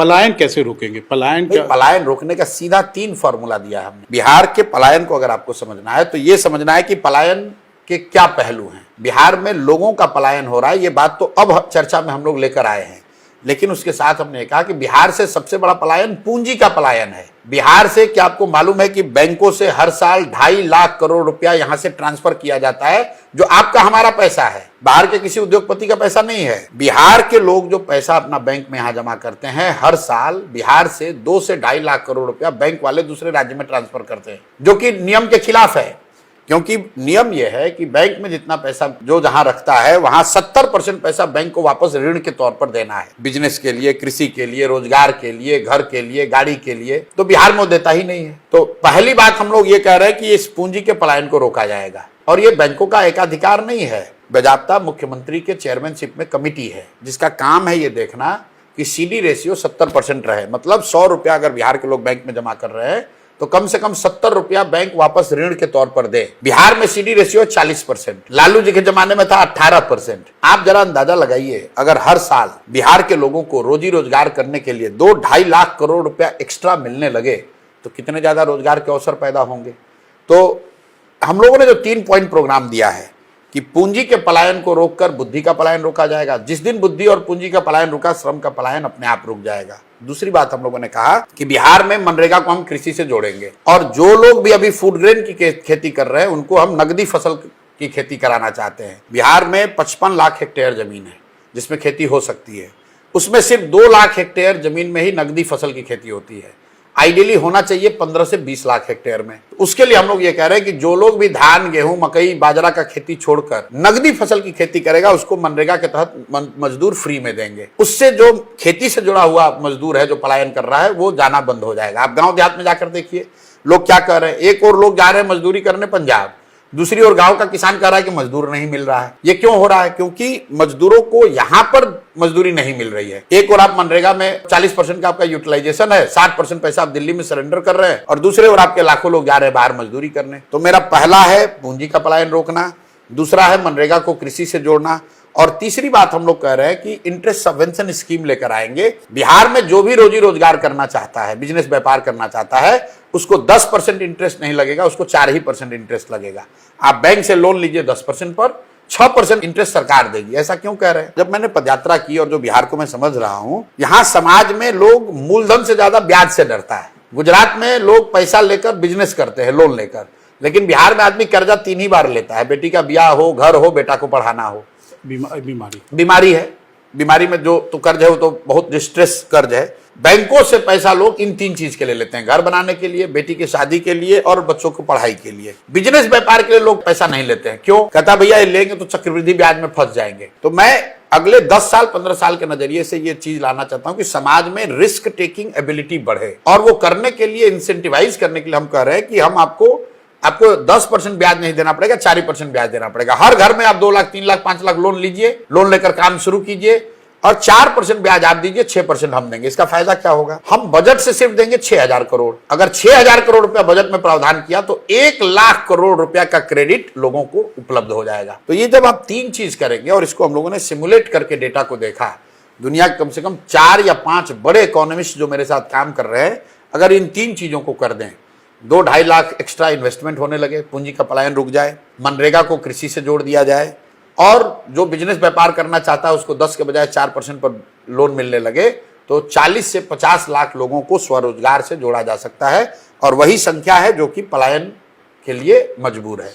पलायन कैसे रोकेंगे? पलायन रोकने का सीधा 3 फॉर्मूला दिया है हमने। बिहार के पलायन को अगर आपको समझना है तो ये समझना है कि पलायन के क्या पहलू हैं। बिहार में लोगों का पलायन हो रहा है, ये बात तो अब चर्चा में हम लोग लेकर आए हैं, लेकिन उसके साथ हमने कहा कि बिहार से सबसे बड़ा पलायन पूंजी का पलायन है। बिहार से क्या आपको मालूम है कि बैंकों से हर साल 2.5 लाख करोड़ रुपया यहां से ट्रांसफर किया जाता है, जो आपका हमारा पैसा है, बाहर के किसी उद्योगपति का पैसा नहीं है। बिहार के लोग जो पैसा अपना बैंक में यहां जमा करते हैं, हर साल बिहार से 2 से 2.5 लाख करोड़ रुपया बैंक वाले दूसरे राज्य में ट्रांसफर करते हैं, जो कि नियम के खिलाफ है। क्योंकि नियम यह है कि बैंक में जितना पैसा जो जहां रखता है वहां 70% पैसा बैंक को वापस ऋण के तौर पर देना है, बिजनेस के लिए, कृषि के लिए, रोजगार के लिए, घर के लिए, गाड़ी के लिए। तो बिहार में वो देता ही नहीं है। तो पहली बात हम लोग ये कह रहे हैं कि इस पूंजी के पलायन को रोका जाएगा। और ये बैंकों का एकाधिकार नहीं है, बाकायदा मुख्यमंत्री के चेयरमैनशिप में कमेटी है जिसका काम है ये देखना कि CD रेशियो 70% रहे। मतलब 100 रुपया अगर बिहार के लोग बैंक में जमा कर रहे हैं तो कम से कम 70 रुपया बैंक वापस ऋण के तौर पर दे। बिहार में CD रेशियो 40%, लालू जी के जमाने में था 18%। आप जरा अंदाजा लगाइए, अगर हर साल बिहार के लोगों को रोजी रोजगार करने के लिए 2-2.5 लाख करोड़ रुपया एक्स्ट्रा मिलने लगे तो कितने ज्यादा रोजगार के अवसर पैदा होंगे। तो हम लोगों ने जो 3 पॉइंट प्रोग्राम दिया है कि पूंजी के पलायन को रोककर बुद्धि का पलायन रोका जाएगा। जिस दिन बुद्धि और पूंजी का पलायन रुका, श्रम का पलायन अपने आप रुक जाएगा। दूसरी बात हम लोगों ने कहा कि बिहार में मनरेगा को हम कृषि से जोड़ेंगे, और जो लोग भी अभी फूड ग्रेन की खेती कर रहे हैं उनको हम नगदी फसल की खेती कराना चाहते हैं। बिहार में 55 लाख हेक्टेयर जमीन है जिसमें खेती हो सकती है, उसमें सिर्फ 2 लाख हेक्टेयर जमीन में ही नगदी फसल की खेती होती है। आइडियली होना चाहिए 15 से 20 लाख हेक्टेयर में। उसके लिए हम लोग ये कह रहे हैं कि जो लोग भी धान, गेहूं, मकई, बाजरा का खेती छोड़कर नगदी फसल की खेती करेगा उसको मनरेगा के तहत मजदूर फ्री में देंगे। उससे जो खेती से जुड़ा हुआ मजदूर है जो पलायन कर रहा है वो जाना बंद हो जाएगा। आप गांव देहात में जाकर देखिए लोग क्या कर रहे हैं। एक और लोग जा रहे हैं मजदूरी करने पंजाब, दूसरी ओर गांव का किसान कह रहा है कि मजदूर नहीं मिल रहा है। ये क्यों हो रहा है? क्योंकि मजदूरों को यहां पर मजदूरी नहीं मिल रही है। एक और आप मनरेगा में 40% का आपका यूटिलाइजेशन है, 60% पैसा आप दिल्ली में सरेंडर कर रहे हैं, और दूसरे ओर आपके लाखों लोग जा रहे हैं बाहर मजदूरी करने। तो मेरा पहला है पूंजी का पलायन रोकना, दूसरा है मनरेगा को कृषि से जोड़ना, और तीसरी बात हम लोग कह रहे हैं कि इंटरेस्ट सबवेंशन स्कीम लेकर आएंगे। बिहार में जो भी रोजी रोजगार करना चाहता है, बिजनेस व्यापार करना चाहता है, उसको 10% इंटरेस्ट नहीं लगेगा, उसको 4% इंटरेस्ट लगेगा। आप बैंक से लोन लीजिए 10% पर, 6% इंटरेस्ट सरकार देगी। ऐसा क्यों कह रहे हैं? जब मैंने पदयात्रा की और जो बिहार को मैं समझ रहा हूं, यहां समाज में लोग मूलधन से ज्यादा ब्याज से डरता है। गुजरात में लोग पैसा लेकर बिजनेस करते हैं लोन लेकर, लेकिन बिहार में आदमी कर्जा 3 ही बार लेता है। बेटी का ब्याह हो, घर हो, बेटा को पढ़ाना हो। बीमारी है, बीमारी में जो तो कर्ज है वो तो बहुत डिस्ट्रेस कर्ज है। बैंकों से पैसा लोग इन 3 चीज के लिए लेते हैं, घर बनाने के लिए, बेटी की शादी के लिए और बच्चों को पढ़ाई के लिए। बिजनेस व्यापार के लिए लोग पैसा नहीं लेते हैं। क्यों? कहता भैया ये लेंगे तो चक्रवृद्धि ब्याज में फंस जाएंगे। तो मैं अगले 10 साल 15 साल के नजरिए से ये चीज लाना चाहता हूं कि समाज में रिस्क टेकिंग एबिलिटी बढ़े, और वो करने के लिए इंसेंटिवाइज करने के लिए हम कह रहे हैं कि हम आपको 10% ब्याज नहीं देना पड़ेगा, 4% ब्याज देना पड़ेगा। हर घर में आप 2 लाख, 3 लाख, 5 लाख लोन लीजिए, लोन लेकर काम शुरू कीजिए, और 4% ब्याज आप दीजिए, 6% हम देंगे। इसका फायदा क्या होगा? हम बजट से सिर्फ देंगे 6,000 करोड़। अगर 6,000 करोड़ रुपया बजट में प्रावधान किया तो 1 लाख करोड़ रुपया का क्रेडिट लोगों को उपलब्ध हो जाएगा। तो ये जब आप 3 चीज करेंगे, और इसको हम लोगों ने सिमुलेट करके डेटा को देखा, दुनिया के कम से कम 4 या 5 बड़े इकोनॉमिस्ट जो मेरे साथ काम कर रहे हैं, अगर इन 3 चीजों को कर दें, 2-2.5 लाख एक्स्ट्रा इन्वेस्टमेंट होने लगे, पूंजी का पलायन रुक जाए, मनरेगा को कृषि से जोड़ दिया जाए, और जो बिजनेस व्यापार करना चाहता है उसको 10 के बजाय 4% पर लोन मिलने लगे, तो 40 से 50 लाख लोगों को स्वरोजगार से जोड़ा जा सकता है। और वही संख्या है जो कि पलायन के लिए मजबूर है।